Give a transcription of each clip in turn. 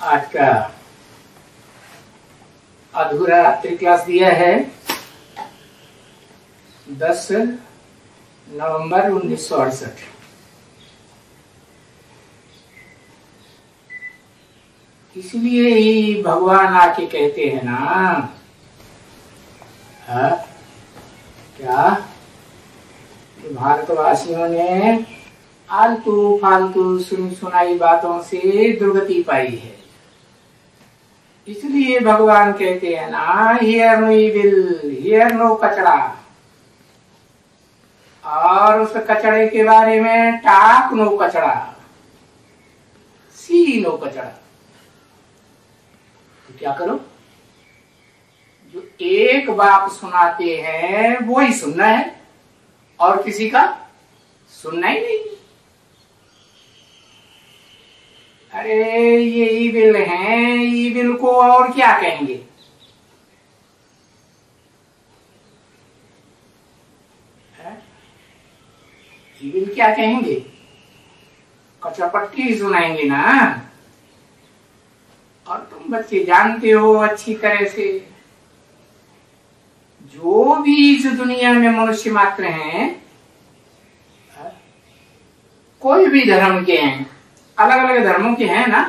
आज का अधूरा रात्रि क्लास दिया है 10 नवंबर 1968। इसलिए ही भगवान आके कहते हैं ना, क्या कि भारतवासियों ने आलतू फालतू सुनी सुनाई बातों से दुर्गति पाई है। इसलिए भगवान कहते हैं ना, hear no evil, hear no कचरा। और उस कचड़े के बारे में टाक नो कचड़ा, सी नो कचड़ा। तो क्या करो, जो एक बाप सुनाते हैं वो ही सुनना है और किसी का सुनना ही नहीं। अरे ये ईविल हैं, ईविल को और क्या कहेंगे? ईविल क्या कहेंगे? कचरपट्टी सुनाएंगे ना। और तुम बच्चे जानते हो अच्छी तरह से, जो भी इस दुनिया में मनुष्य मात्र हैं, कोई भी धर्म के हैं, अलग अलग धर्मों के हैं ना,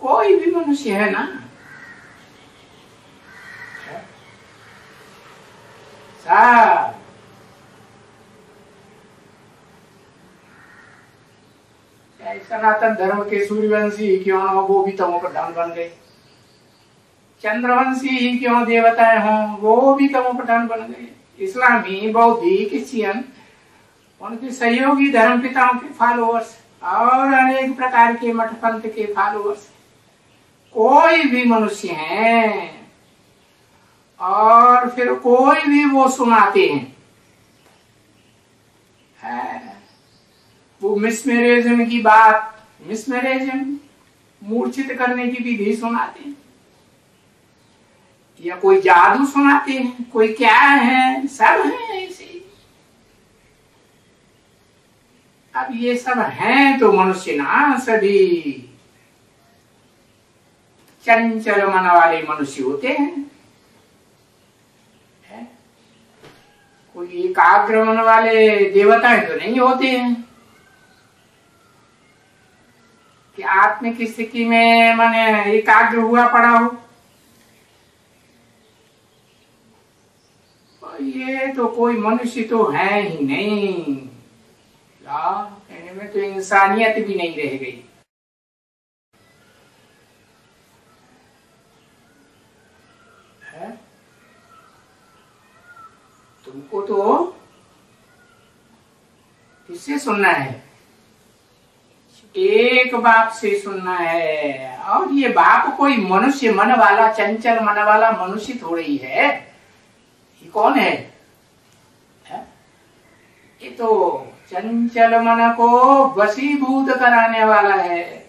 कोई भी मनुष्य है ना, सब सनातन धर्म के सूर्यवंशी क्यों न हो, वो भी तमो प्रधान बन गए। चंद्रवंशी ही क्यों देवताएं हों, वो भी तमो प्रधान बन गए। इस्लामी, बौद्धिक, क्रिश्चियन, उनके सहयोगी धर्म पिताओं के फॉलोअर्स और अनेक प्रकार के मठ पंथ के फॉलोअर्स, कोई भी मनुष्य हैं। और फिर कोई भी वो सुनाते हैं, वो मिसमैरेजम की बात, मिसमैरेजम मूर्छित करने की विधि सुनाते हैं, या कोई जादू सुनाते हैं, कोई क्या है, सब है ऐसे। अब ये सब हैं तो मनुष्य ना सभी चंचल मन वाले मनुष्य होते हैं। कोई एकाग्र मन वाले देवताएं तो नहीं होते हैं कि आत्मिक स्थिति में माने एकाग्र हुआ पड़ा हो। ये तो कोई मनुष्य तो है ही नहीं, कहने में तो इंसानियत भी नहीं रह गई। तुमको तो किससे सुनना है? एक बाप से सुनना है। और ये बाप कोई मनुष्य मन वाला, चंचल मन वाला मनुष्य थोड़ी ही है। ये कौन है? ये तो चंचल मन को वशीभूत कराने वाला है।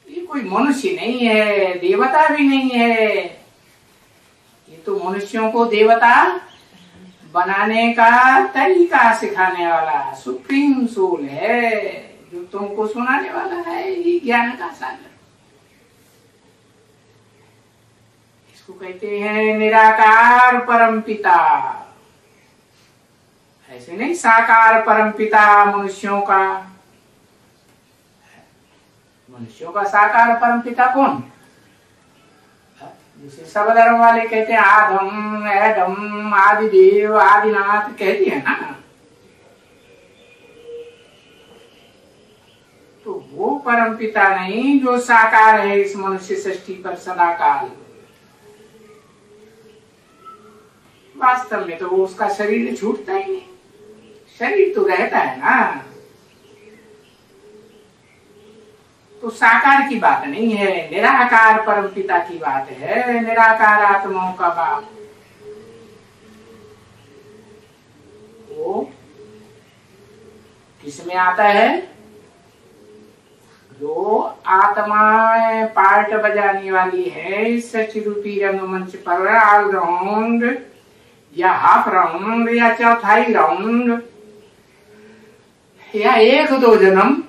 ये कोई मनुष्य नहीं है, देवता भी नहीं है। ये तो मनुष्यों को देवता बनाने का तरीका सिखाने वाला सुप्रीम सोल है, जो तुमको सुनाने वाला है ये ज्ञान का सागर। इसको कहते हैं निराकार परम पिता। ऐसे नहीं साकार परम पिता मनुष्यों का। मनुष्यों का साकार परम पिता कौन? जिसे सब धर्म वाले कहते हैं आदम, एडम, आदिदेव, आदिनाथ कहते हैं ना, तो वो परम पिता नहीं जो साकार है इस मनुष्य सृष्टि पर सदाकाल। वास्तव में तो वो उसका शरीर छूटता ही नहीं, शरीर तो रहता है ना। तो साकार की बात नहीं है, निराकार परम पिता की बात है, निराकार आत्माओं का बाप। वो किसमें आता है? जो आत्माएं पार्ट बजाने वाली है इस सचिरूपी रंगमंच पर, ऑल राउंड या हाफ राउंड या चौथाई राउंड या एक दो जन्म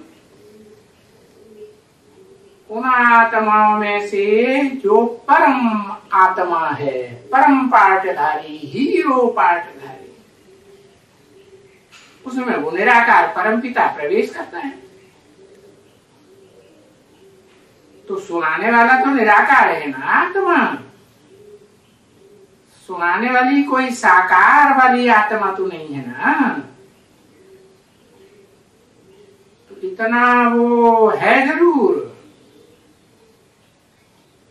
उन आत्माओं में से जो परम आत्मा है, परम पार्टधारी, हीरो पार्टधारी, उसमें वो निराकार परम पिता प्रवेश करता है। तो सुनाने वाला तो निराकार है ना आत्मा, सुनाने वाली कोई साकार वाली आत्मा तो नहीं है ना। तो इतना वो है जरूर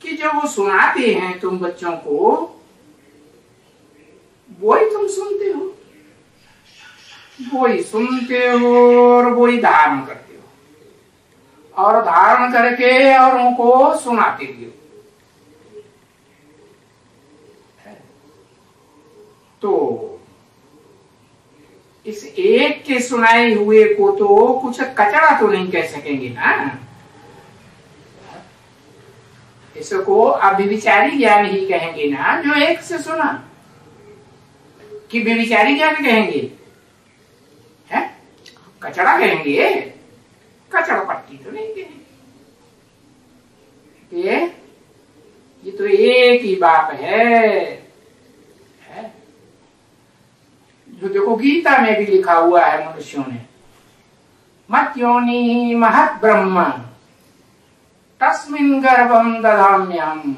कि जो वो सुनाते हैं तुम बच्चों को, वो ही तुम सुनते हो, वो ही सुनते हो और वो ही धारण करते हो, और धारण करके और उनको सुनाते भी हो। तो इस एक के सुनाए हुए को तो कुछ कचरा तो नहीं कह सकेंगे ना, इसको अभिविचारी ज्ञान ही कहेंगे ना जो एक से सुना, कि व्यभिचारी ज्ञान कहेंगे, है कचरा कहेंगे, कचरा पट्टी तो नहीं कहेंगे। ये तो एक ही बाप है। जो देखो गीता में भी लिखा हुआ है मनुष्यों ने, मत योनि महत ब्रह्म तस्मिन् गर्भम दधाम्यहम।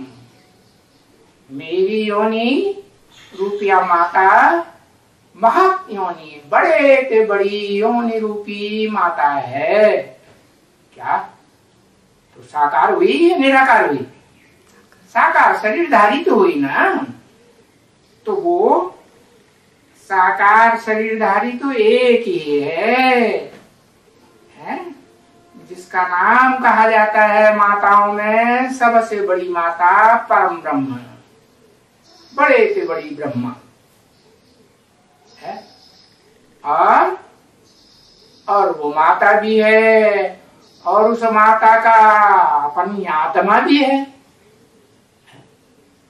मेरी योनि रूपिया माता महत योनि, बड़े से बड़ी योनि रूपी माता है। क्या तो साकार हुई या निराकार हुई? साकार शरीरधारी तो हुई ना। तो वो साकार शरीरधारी तो एक ही है, जिसका नाम कहा जाता है माताओं में सबसे बड़ी माता परम ब्रह्म, बड़े से बड़ी ब्रह्मा है। और वो माता भी है, और उस माता का अपनी आत्मा भी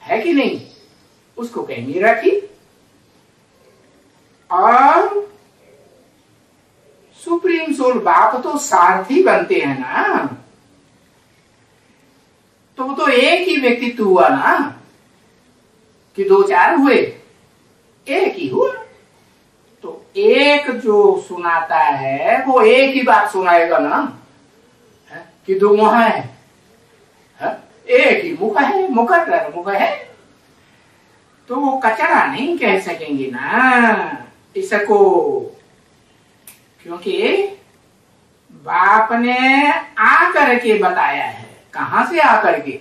है कि नहीं? उसको कहीं रखी। और सुप्रीम सोल बाप तो सारथी बनते हैं ना, तो वो तो एक ही व्यक्तित्व हुआ ना, कि दो चार हुए, एक ही हुआ। तो एक जो सुनाता है वो एक ही बात सुनाएगा ना, कि दो मुख है, एक ही मुख है, मुकर्रर मुख है। तो वो कचरा नहीं कह सकेंगे ना इसको, क्योंकि बाप ने आकर के बताया है। कहां से आकर के?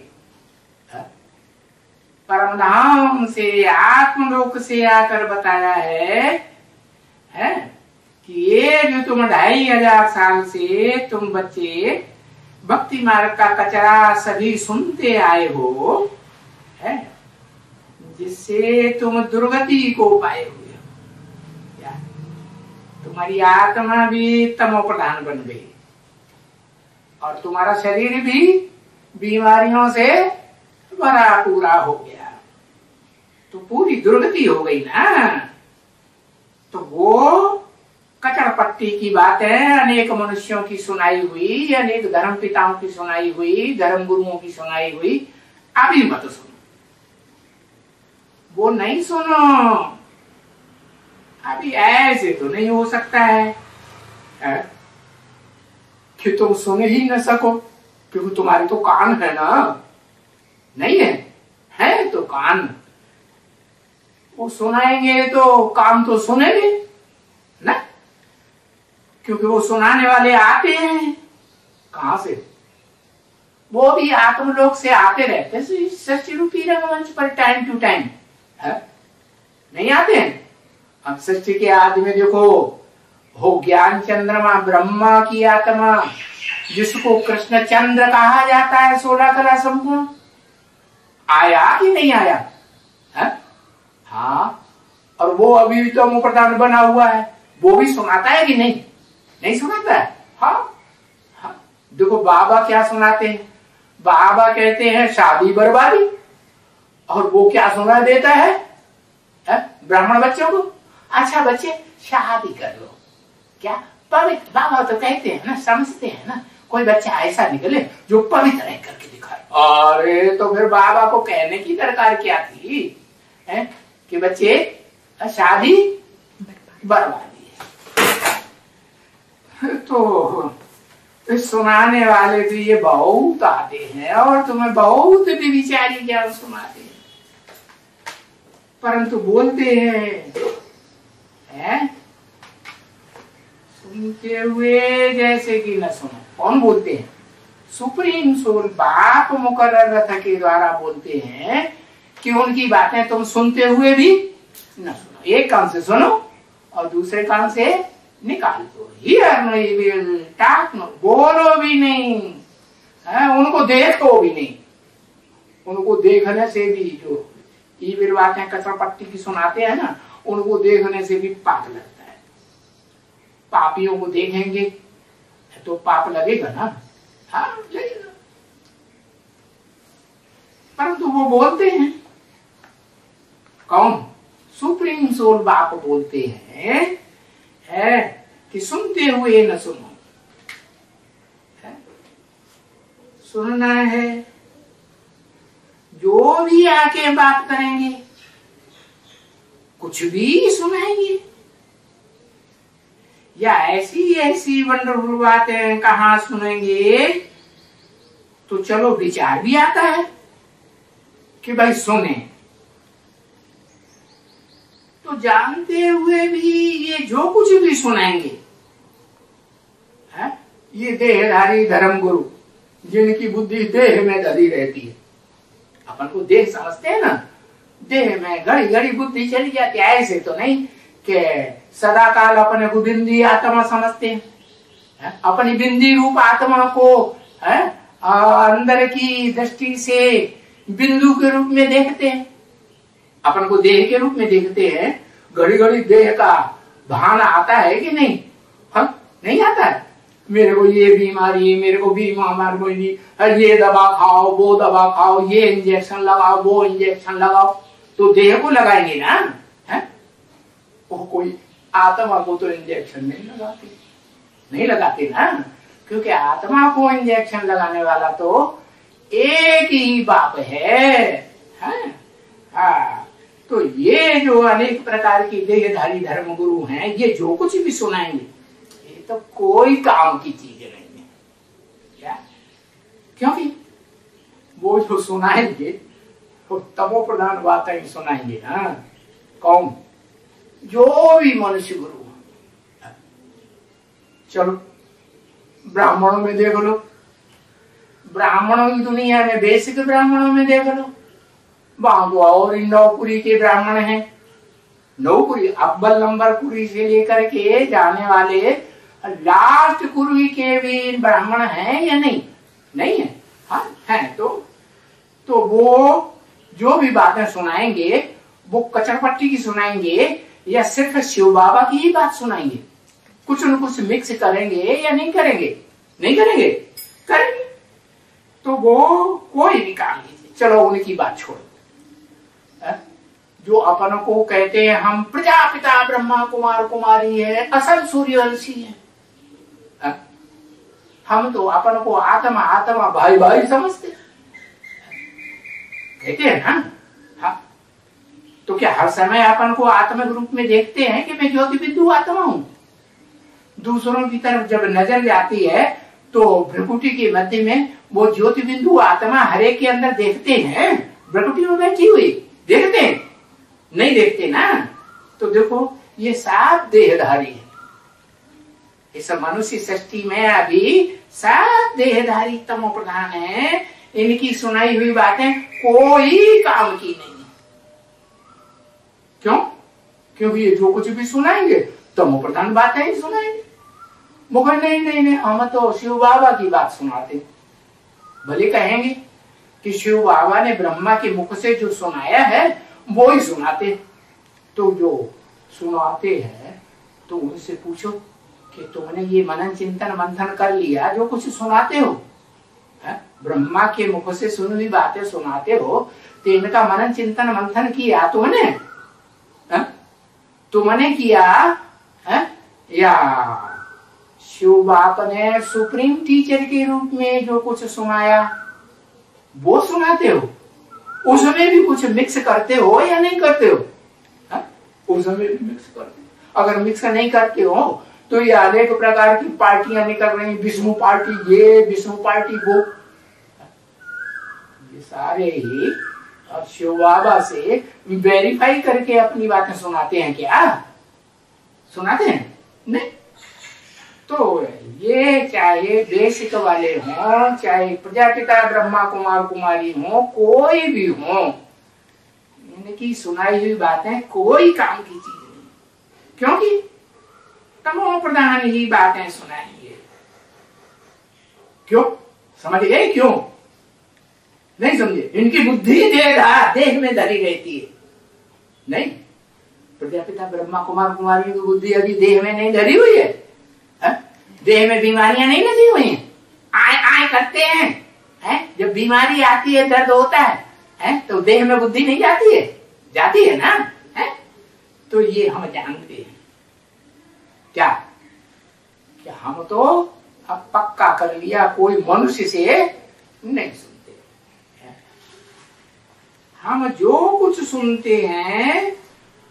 परमधाम से, आत्मलोक से आकर बताया है कि ये जो तुम 2500 साल से तुम बच्चे भक्ति मार्ग का कचरा सभी सुनते आए हो, है जिससे तुम दुर्गति को पाए हुए। तुम्हारी आत्मा भी तमो प्रधान बन गई, और तुम्हारा शरीर भी बीमारियों से भरा पूरा हो गया, तो पूरी दुर्गति हो गई ना। तो वो कचरपट्टी की बात है, अनेक मनुष्यों की सुनाई हुई, अनेक धर्म पिताओं की सुनाई हुई, धर्म गुरुओं की सुनाई हुई, अभी मत सुनो, वो नहीं सुनो। अभी ऐसे तो नहीं हो सकता है कि तुम सुन ही न सको, क्योंकि तुम्हारे तो कान है ना, नहीं है तो कान, वो सुनाएंगे तो काम तो सुनेंगे ना, क्योंकि वो सुनाने वाले आते हैं। कहां से? वो भी आत्मलोक से आते रहते हैं सच्ची रूपी रंगमंच पर टाइम टू टाइम, नहीं आते हैं। अब सृष्टि के आदि में देखो, हो ज्ञान चंद्रमा ब्रह्मा की आत्मा, जिसको कृष्ण चंद्र कहा जाता है, 16 कला संपूर्ण, आया कि नहीं आया? हाँ, और वो अभी भी तो प्रधान बना हुआ है, वो भी सुनाता है कि नहीं? नहीं सुनाता है। हाँ, देखो बाबा क्या सुनाते हैं। बाबा कहते हैं शादी बर्बादी, और वो क्या सुना देता है ब्राह्मण बच्चों को? अच्छा बच्चे शादी कर लो, क्या पवित्र, बाबा तो कहते हैं ना, समझते हैं ना, कोई बच्चा ऐसा निकले जो पवित्र है करके दिखाए। अरे तो फिर बाबा को कहने की दरकार क्या थी है कि बच्चे शादी बर्बादी है। तो सुनाने वाले भी ये बहुत आते हैं और तुम्हें बहुत भी विचारी ज्ञान सुनाते हैं, परंतु बोलते हैं सुनते हुए जैसे कि न सुनो। कौन बोलते हैं? सुप्रीम सोल बाप मुकर्रर रथ के द्वारा बोलते हैं कि उनकी बातें तुम सुनते हुए भी न सुनो। एक कान से सुनो और दूसरे कान से निकाल दो। बोलो भी नहीं है, उनको देखो भी नहीं। उनको देखने से भी जो ईविल बातें कचरपट्टी की सुनाते हैं ना, उनको देखने से भी पाप लगता है। पापियों को देखेंगे तो पाप लगेगा ना, हाँ लगेगा। परंतु वो बोलते हैं, कौन? सुप्रीम सोल बाप बोलते हैं है कि सुनते हुए न सुनो। है? सुनना है, जो भी आके बात करेंगे, कुछ भी सुनाएंगे, या ऐसी ऐसी वंडरफुल बातें कहाँ सुनेंगे, तो चलो विचार भी आता है कि भाई सुने। तो जानते हुए भी ये जो कुछ भी सुनाएंगे है, ये देहधारी धर्म गुरु जिनकी बुद्धि देह में धरी रहती है। अपन को देह समझते हैं ना, देह में घड़ी घड़ी बुद्धि चली जाती है। ऐसे तो नहीं कि सदा काल अपने को बिंदी आत्मा समझते हैं। अपनी बिंदी रूप आत्मा को है अंदर की दृष्टि से बिंदु के रूप में देखते हैं। अपन को देह के रूप में देखते हैं। घड़ी घड़ी देह का भान आता है कि नहीं? हाँ नहीं आता है। मेरे को ये बीमारी, मेरे को बीमार हुई, ये दवा खाओ, वो दवा खाओ, ये इंजेक्शन लगाओ, वो इंजेक्शन लगाओ, तो देह को लगाएंगे ना। है वो कोई आत्मा को तो इंजेक्शन नहीं लगाते ना, क्योंकि आत्मा को इंजेक्शन लगाने वाला तो एक ही बाप है। हाँ तो ये जो अनेक प्रकार की देहधारी धर्म गुरु हैं, ये जो कुछ भी सुनाएंगे ये तो कोई काम की चीजें नहीं है। क्या? क्योंकि वो जो सुनाएंगे वो तमो प्रधान बातें ही सुनाएंगे ना। कौन? जो भी मनुष्य गुरु। चलो ब्राह्मणों में देख लो, ब्राह्मणों की दुनिया में, बेसिक ब्राह्मणों में देख लो, वहां तो और नौपुरी के ब्राह्मण हैं। नौपुरी अव्वल नंबर पुरी से लेकर के जाने वाले लास्ट कुरी के भी ब्राह्मण हैं या नहीं? नहीं है। हाँ है। तो वो जो भी बातें सुनाएंगे वो कचरपट्टी की सुनाएंगे या सिर्फ शिव बाबा की ही बात सुनाएंगे? कुछ न कुछ मिक्स करेंगे या नहीं करेंगे? नहीं करेंगे। करेंगे तो वो कोई भी काम नहीं। चलो उनकी बात छोड़ो। जो अपन को कहते हैं हम प्रजापिता ब्रह्मा कुमार कुमारी है, असल सूर्यवंशी है। हम तो अपन को आत्मा आत्मा भाई भाई समझते कहते हैं ना। हाँ तो क्या हर समय अपन को आत्मा के रूप में देखते हैं कि मैं ज्योति बिंदु आत्मा हूं? दूसरों की तरफ जब नजर जाती है तो भ्रकुटी के मध्य में वो ज्योति बिंदु आत्मा हरेक के अंदर देखते हैं। भ्रकुटी में बैठी हुई देखते हैं? नहीं देखते ना। तो देखो ये सात देहधारी है। इस मनुष्य सृष्टि में अभी सात देहधारी तमो प्रधान है। इनकी सुनाई हुई बातें कोई काम की नहीं है। क्यों? क्योंकि ये जो कुछ भी सुनाएंगे तमो प्रधान बातें ही सुनाएंगे। वो नहीं नहीं नहीं, हम तो शिव बाबा की बात सुनाते। भले कहेंगे कि शिव बाबा ने ब्रह्मा के मुख से जो सुनाया है वो ही सुनाते। तो जो सुनाते हैं तो उनसे पूछो कि तुमने ये मनन चिंतन मंथन कर लिया, जो कुछ सुनाते हो ब्रह्मा के मुख से सुनी हुई बातें सुनाते हो, तो इनका मनन चिंतन मंथन किया तुमने? तुमने किया है? या शिव बाप ने सुप्रीम टीचर के रूप में जो कुछ सुनाया वो सुनाते हो, उसमें भी कुछ मिक्स करते हो या नहीं करते हो? उसमें भी मिक्स करते हो। अगर मिक्स नहीं करते हो तो ये अनेक प्रकार की पार्टियां निकल रही, विष्णु पार्टी ये, विष्णु पार्टी वो, ये सारे ही अब शिव बाबा से वेरीफाई करके अपनी बातें सुनाते हैं क्या? सुनाते हैं नहीं। तो ये चाहे बेसिक वाले हों, चाहे प्रजापिता ब्रह्मा कुमार कुमारी हों, कोई भी हो, इनकी सुनाई हुई बातें कोई काम की चीज नहीं, क्योंकि तमो प्रधान ही बातें सुनाएंगे। क्यों? समझ गए क्यों? नहीं समझे? इनकी बुद्धि देह में धरी रहती है। नहीं, प्रजापिता ब्रह्मा कुमार कुमारी की बुद्धि अभी देह में नहीं धरी हुई है। देह में बीमारियां नहीं लगी हुई हैं, आए आए करते हैं, जब बीमारी आती है, दर्द होता है, तो देह में बुद्धि नहीं जाती है? जाती है ना? तो ये हम जानते हैं क्या हम तो अब पक्का कर लिया, कोई मनुष्य से नहीं सुनते। हम जो कुछ सुनते हैं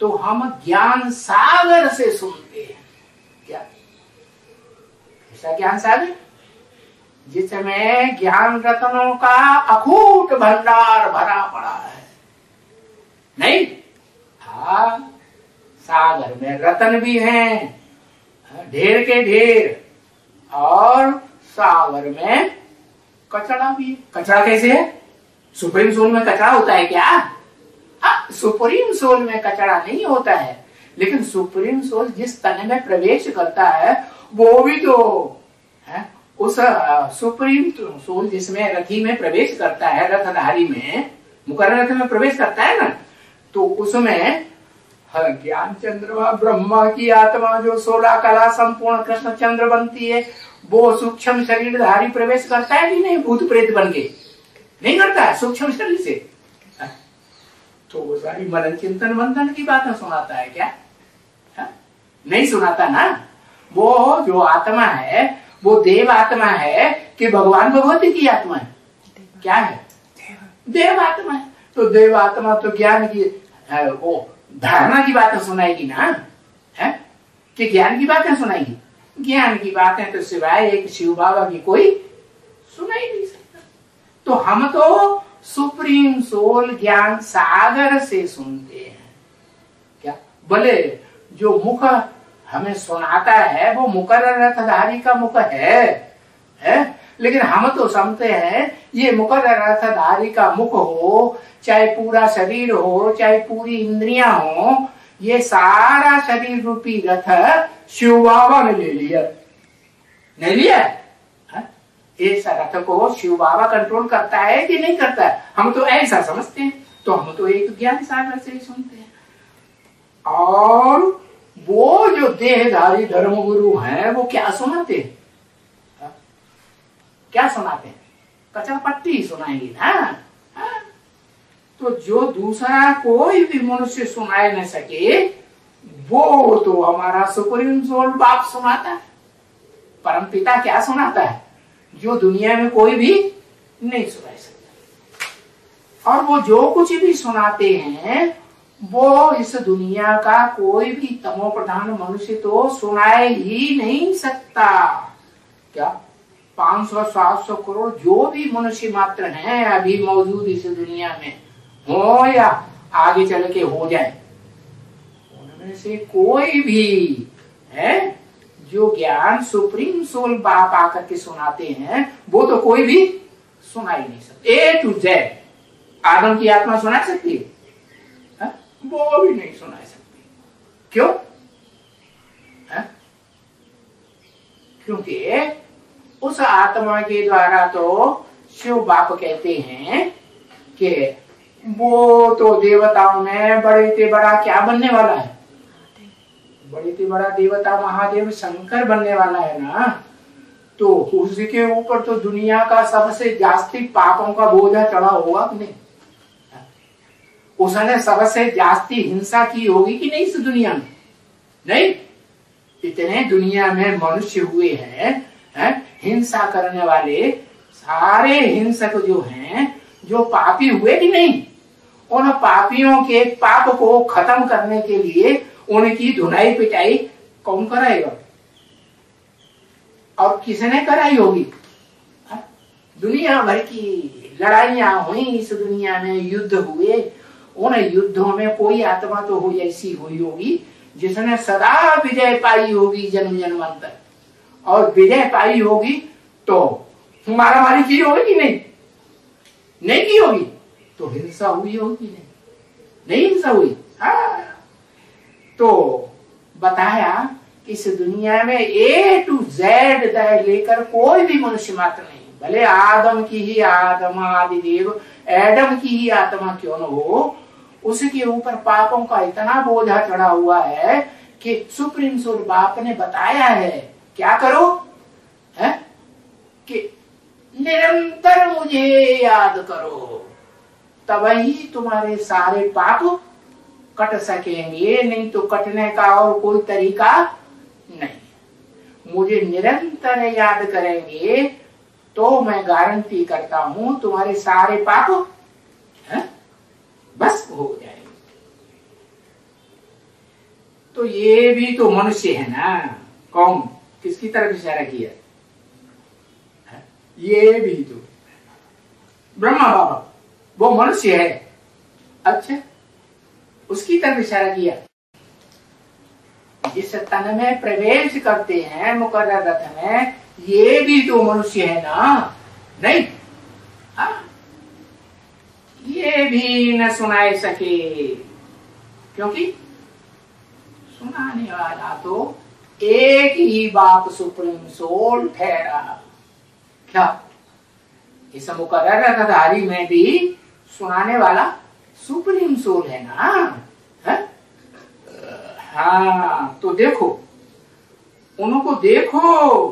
तो हम ज्ञान सागर से सुनते हैं। क्या ऐसा ज्ञान सागर जिसमें ज्ञान रत्नों का अखूट भंडार भरा पड़ा है? नहीं, हाँ, सागर में रत्न भी हैं, ढेर के ढेर, और सागर में कचरा भी। कचरा कैसे है? सुप्रीम सोल में कचरा होता है क्या? सुप्रीम सोल में कचरा नहीं होता है, लेकिन सुप्रीम सोल जिस तन में प्रवेश करता है वो भी तो है, उस सुप्रीम सोल जिसमें रथी में प्रवेश करता है, रथधारी में, मुकर्रर रथ में प्रवेश करता है ना, तो उसमें ज्ञान चंद्रमा ब्रह्मा की आत्मा जो 16 कला संपूर्ण कृष्ण चंद्र बनती है, वो सूक्ष्म शरीरधारी प्रवेश करता है कि नहीं? भूत प्रेत बन के नहीं करता है सूक्ष्म शरीर से? तो वो सारी मनन चिंतन मंथन की बातें सुनाता है क्या? नहीं सुनाता ना। वो जो आत्मा है वो देव आत्मा है कि भगवान भगवती की आत्मा है? क्या है? देव आत्मा है। तो देव आत्मा तो ज्ञान की वो धारणा की बातें सुनाएगी ना, है कि ज्ञान की बातें सुनाएगी? ज्ञान की बातें तो सिवाय एक शिव बाबा की कोई सुनाई नहीं सकता। तो हम तो सुप्रीम सोल ज्ञान सागर से सुनते हैं। क्या बोले? जो मुख हमें सुनाता है वो मुकर्रर रथधारी का मुख है? लेकिन हम तो समझते हैं ये मुकर्रर रथधारी का मुख हो, चाहे पूरा शरीर हो, चाहे पूरी इंद्रियां हो, ये सारा शरीर रूपी रथ शिव बाबा ने ले लिया। नहीं लिया? इस रथ को शिव बाबा कंट्रोल करता है कि नहीं करता है? हम तो ऐसा समझते हैं। तो हम तो एक ज्ञान सागर से ही सुनते हैं। और वो जो देहधारी धर्मगुरु हैं वो क्या सुनाते हैं? क्या सुनाते हैं? कचरा पट्टी सुनाएंगे ना। तो जो दूसरा कोई भी मनुष्य सुनाए न सके वो तो हमारा सुप्रीम सोल बाप सुनाता है। परमपिता क्या सुनाता है जो दुनिया में कोई भी नहीं सुना सकता। और वो जो कुछ भी सुनाते हैं वो इस दुनिया का कोई भी तमो प्रधान मनुष्य तो सुनाए ही नहीं सकता। क्या 500-700 करोड़ जो भी मनुष्य मात्र हैं अभी मौजूद इस दुनिया में, हो या आगे चल के हो जाए, उनमें से कोई भी है जो ज्ञान सुप्रीम सोल बाप आकर के सुनाते हैं वो तो कोई भी सुना ही नहीं सकता। A to Z आदम की आत्मा सुना सकती है? वो भी नहीं सुना सकती। क्यों? क्योंकि उस आत्मा के द्वारा तो शिव बाप कहते हैं कि वो तो देवताओं में बड़े से बड़ा क्या बनने वाला है? बड़े से बड़ा देवता महादेव शंकर बनने वाला है ना। तो उसके ऊपर तो दुनिया का सबसे जास्ती पापों का बोझा चढ़ा होगा कि नहीं? उसने सबसे जास्ती हिंसा की होगी कि नहीं इस दुनिया में? नहीं, जितने दुनिया में मनुष्य हुए हैं, हिंसा करने वाले सारे हिंसक जो हैं, जो पापी हुए कि नहीं, उन पापियों के पाप को खत्म करने के लिए उनकी धुनाई पिटाई कौन कराएगा? और किसने कराई होगी? दुनिया भर की लड़ाइयां हुई इस दुनिया में, युद्ध हुए, उन युद्धों में कोई आत्मा तो हुई ऐसी हुई होगी जिसने सदा विजय पाई होगी जन्म जन्मांतर, और विजय पाई होगी तो मारा मारी की होगी कि नहीं? नहीं की होगी तो हिंसा हुई होगी नहीं? नहीं हिंसा हुई। हाँ, तो बताया इस दुनिया में A to Z लेकर कोई भी मनुष्य मात्र नहीं, भले आदम की ही आत्मा, आदिदेव एडम की ही आत्मा क्यों न हो, उसके ऊपर पापों का इतना बोझा चढ़ा हुआ है कि सुप्रीम सोल बाप ने बताया है क्या करो, है कि निरंतर मुझे याद करो, तब ही तुम्हारे सारे पाप कट सकेंगे, नहीं तो कटने का और कोई तरीका नहीं। मुझे निरंतर याद करेंगे तो मैं गारंटी करता हूं तुम्हारे सारे पाप बस हो जाएंगे। तो ये भी तो मनुष्य है ना। कौन? किसकी तरफ इशारा किया? ये भी तो ब्रह्मा बाबा, वो मनुष्य है। अच्छा, उसकी तरफ इशारा किया। जिस तन में प्रवेश करते हैं मुकर्रर रथ में, ये भी तो मनुष्य है ना? नहीं? हाँ, ये भी न सुनाए सके, क्योंकि सुनाने वाला तो एक ही बाप सुप्रीम सोल ठहरा। क्या इस मुकर्रर रथधारी में भी सुनाने वाला सुप्रीम सोल है ना? है? हाँ, तो देखो, उनको देखो,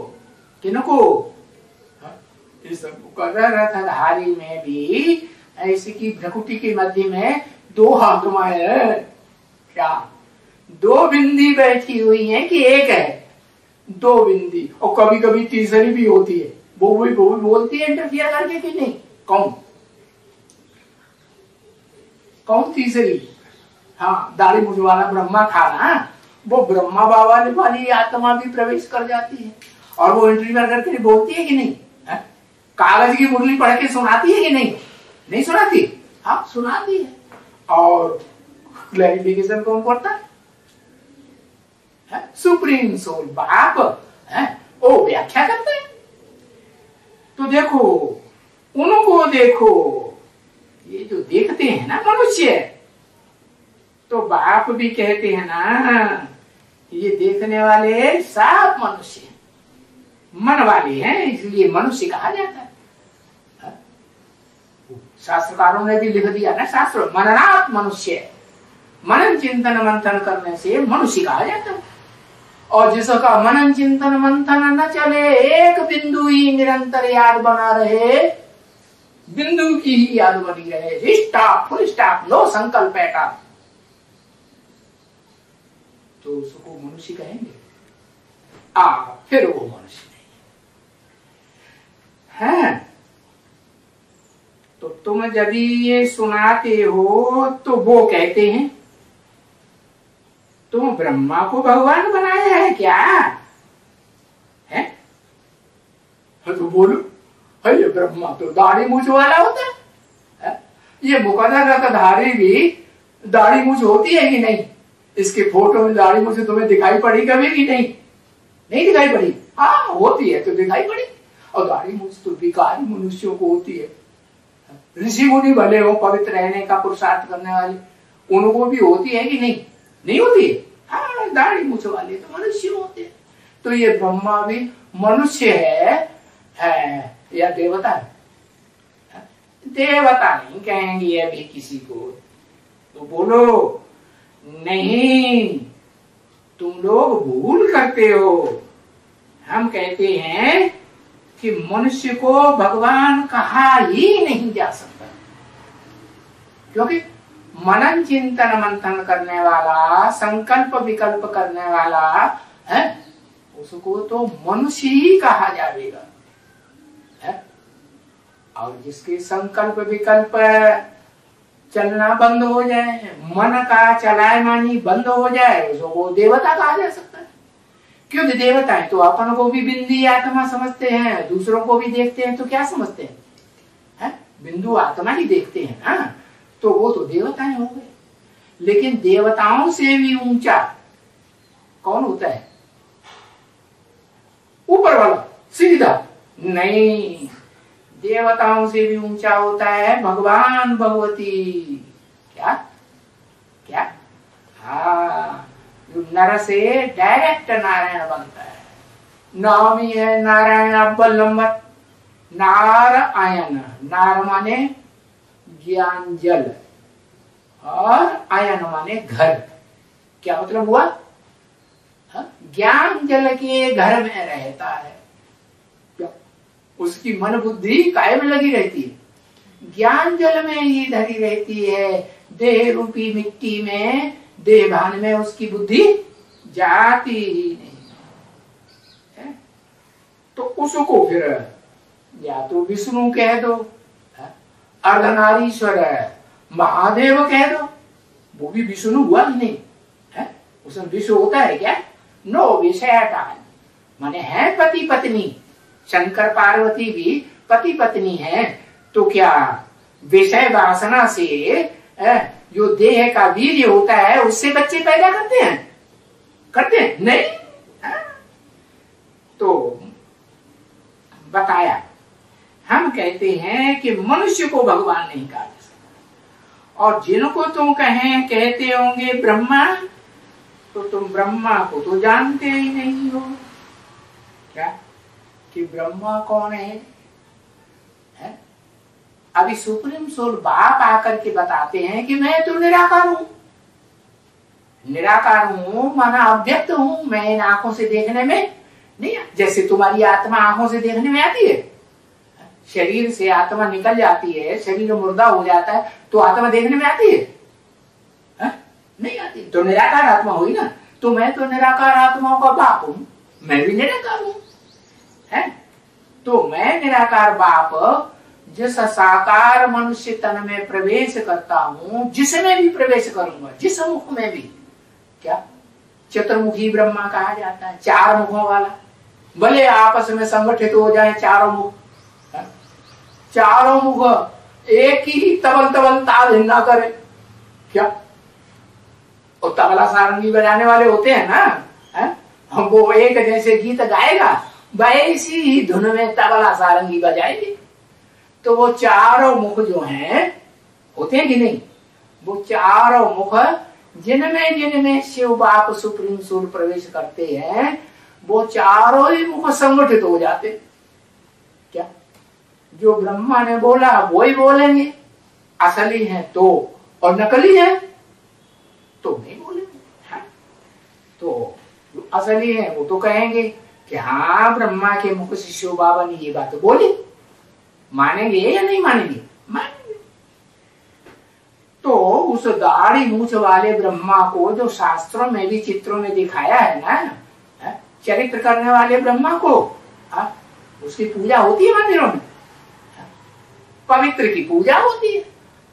किनको? इस मुकर्रर रथधारी में भी ऐसी की भ्रकुटी के मध्य में दो आत्माएं है। क्या दो बिंदी बैठी हुई हैं कि एक है? दो बिंदी, और कभी कभी तीसरी भी होती है। वो भी बोलती है इंटरफियर करके कि नहीं? कौन कौन तीसरी? हाँ, दाढ़ी मूछ वाला ब्रह्मा था ना, वो ब्रह्मा बाबा वाली आत्मा भी प्रवेश कर जाती है और वो इंटरफियर करके बोलती है कि नहीं? है? कागज की मुरली पढ़ के सुनाती है कि नहीं? नहीं सुनाती? हाँ, सुनाती है। और क्लैरिफिकेशन कौन करता है? सुप्रीम सोल बाप है, वो व्याख्या करते हैं। तो देखो, उनको देखो, ये जो देखते हैं ना मनुष्य, तो बाप भी कहते हैं ना, ये देखने वाले सब मनुष्य मन वाले हैं, इसलिए मनुष्य कहा जाता है। शास्त्रकारों ने भी लिख दिया ना, शास्त्र मननात् मनुष्य, मनन चिंतन मंथन करने से मनुष्य कहा जाता है। और जिसका मनन चिंतन मंथन न चले, एक बिंदु ही निरंतर याद बना रहे, बिंदु की ही याद बनी रहे, स्टॉप, फुल स्टॉप, नो संकल्प एटा, तो उसको मनुष्य कहेंगे? फिर वो मनुष्य नहीं है। तो तुम जब ये सुनाते हो तो वो कहते हैं तुम ब्रह्मा को भगवान बनाया है क्या? है? तो बोलो, ये ब्रह्मा तो दाढ़ी मूछ वाला होता है? ये मुकर्रर रथधारी भी दाढ़ी मूछ होती है कि नहीं? इसके फोटो में दाढ़ी मूछ तुम्हें दिखाई पड़ी कभी कि नहीं? नहीं दिखाई पड़ी? हाँ, होती है तो दिखाई पड़ी। और दाढ़ी मूछ तो विकारी मनुष्यों को होती है। ऋषि मुनि भले हो, पवित्र रहने का पुरुषार्थ करने वाले, उनको भी होती है कि नहीं? नहीं होती है? हाँ, दाढ़ी मूछ वाले तो मनुष्य होते हैं। तो ये ब्रह्मा भी मनुष्य है या देवता है? देवता नहीं कहेंगे अभी किसी को। तो बोलो, नहीं, तुम लोग भूल करते हो। हम कहते हैं कि मनुष्य को भगवान कहा ही नहीं जा सकता, क्योंकि मनन चिंतन मंथन करने वाला, संकल्प विकल्प करने वाला है, उसको तो मनुष्य ही कहा जाएगा है? और जिसके संकल्प विकल्प चलना बंद हो जाए, मन का चलायमानी बंद हो जाए, उसको देवता कहा जा सकता है। क्योंकि देवताएं तो अपन को भी बिंदी आत्मा समझते हैं, दूसरों को भी देखते हैं तो क्या समझते हैं, है? बिंदु आत्मा ही देखते हैं ना, तो वो तो देवताएं हो गए। लेकिन देवताओं से भी ऊंचा कौन होता है? ऊपर वाला सीधा नहीं, देवताओं से भी ऊंचा होता है भगवान भगवती। क्या क्या? हाँ, नर से डायरेक्ट नारायण बनता है। नाम ही है नारायण अव्वल नंबर। नार आयन, नार माने ज्ञान जल और आयन माने घर। क्या मतलब हुआ? ज्ञान जल के घर में रहता है, उसकी मन बुद्धि कायम लगी रहती है, ज्ञान जल में ही धरी रहती है। देह रूपी मिट्टी में, देह भान में उसकी बुद्धि जाती ही नहीं है। तो उसको फिर या तो विष्णु कह दो, अर्धनारीश्वर महादेव कह दो, वो भी विष्णु हुआ ही नहीं है। उसमें विष्णु होता है क्या? नो विषयता, माने है पति पत्नी। शंकर पार्वती भी पति पत्नी है, तो क्या विषय वासना से जो देह का वीर्य होता है उससे बच्चे पैदा करते हैं? करते हैं? नहीं। तो बताया, हम कहते हैं कि मनुष्य को भगवान नहीं कहा जा सकता। और जिनको तुम कहते होंगे ब्रह्मा, तो तुम ब्रह्मा को तो जानते ही नहीं हो। क्या कि ब्रह्मा कौन है? अभी सुप्रीम सोल बाप आकर के बताते हैं कि मैं तो निराकार हूं। निराकार हूं माना अव्यक्त हूं, मैं इन आंखों से देखने में नहीं। जैसे तुम्हारी आत्मा आंखों से देखने में आती है, शरीर से आत्मा निकल जाती है, शरीर मुर्दा हो जाता है, तो आत्मा देखने में आती है? नहीं आती। तो निराकार आत्मा हुई ना। तो मैं तो निराकार आत्माओं का बाप हूं, मैं भी निराकार हूं है। तो मैं निराकार बाप जिस साकार मनुष्य तन में प्रवेश करता हूं, जिसमें भी प्रवेश करूंगा, जिस मुख में भी, क्या चतुर्मुखी ब्रह्मा कहा जाता है, चार मुखों वाला। भले आपस में संगठित हो जाए चारों मुख, चारों मुख एक ही तबल तबल ताल हिलना करे, क्या? और तबला सारंगी बजाने वाले होते हैं ना, है? वो एक जैसे गीत गाएगा, वैसी ही धुन में तबला सारंगी बजाएगी। तो वो चारों मुख जो हैं, होते हैं कि नहीं? वो चारों मुख जिनमें जिनमें शिव बाप सुप्रीम सोल प्रवेश करते हैं, वो चारों ही मुख संगठित हो जाते। क्या जो ब्रह्मा ने बोला वो ही बोलेंगे, असली है तो, और नकली है तो नहीं बोलेंगे। तो जो असली है वो तो कहेंगे कि हाँ ब्रह्मा के मुख से शिव बाबा ने ये बात बोली। मानेंगे या नहीं मानेंगे? मानेंगे। तो उस दाढ़ी मूछ वाले ब्रह्मा को जो शास्त्रों में भी चित्रों में दिखाया है ना, चरित्र करने वाले ब्रह्मा को, उसकी पूजा होती है मंदिरों में। पवित्र की पूजा होती है,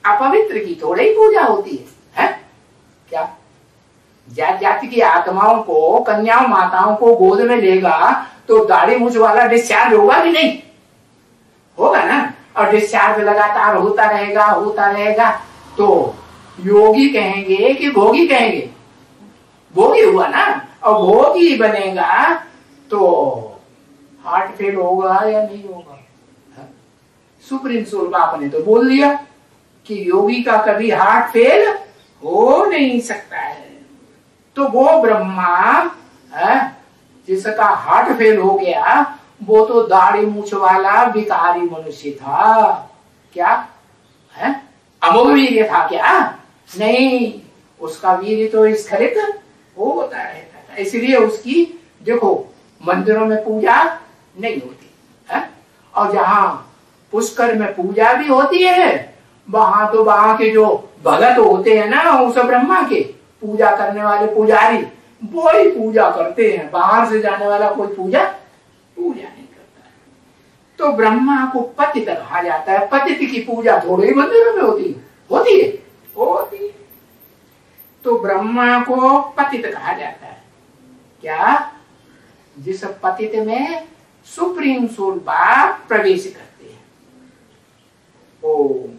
अपवित्र की थोड़ी ही पूजा होती है? क्या जात जाति की आत्माओं को, कन्याओं माताओं को गोद में लेगा तो दाढ़ी मूछ वाला डिस्चार्ज होगा कि नहीं? होगा ना। और डिस्चार्ज लगातार होता रहेगा। तो योगी कहेंगे कि भोगी कहेंगे? भोगी हुआ ना। और भोगी बनेगा तो हार्ट फेल होगा या नहीं होगा? सुप्रीम सोल बाप ने तो बोल दिया कि योगी का कभी हार्ट फेल हो नहीं सकता है। तो वो ब्रह्मा जिसका हार्ट फेल हो गया, वो तो दाढ़ी मूछ वाला भिखारी मनुष्य था। क्या है? अमोघ वीर्य था क्या? नहीं, उसका वीर्य तो स्खलित होता रहता था। इसलिए उसकी देखो मंदिरों में पूजा नहीं होती है। और जहां पुष्कर में पूजा भी होती है, वहां तो वहां के जो भगत होते हैं ना, उस ब्रह्मा के पूजा करने वाले पुजारी, वो ही पूजा करते हैं, बाहर से जाने वाला कोई पूजा नहीं करता। तो ब्रह्मा को पतित कहा जाता है। पतित की पूजा थोड़ी मंदिरों में होती है। तो ब्रह्मा को पतित कहा जाता है। क्या? जिस पतित में सुप्रीम सोल बाप प्रवेश करते हैं। ओम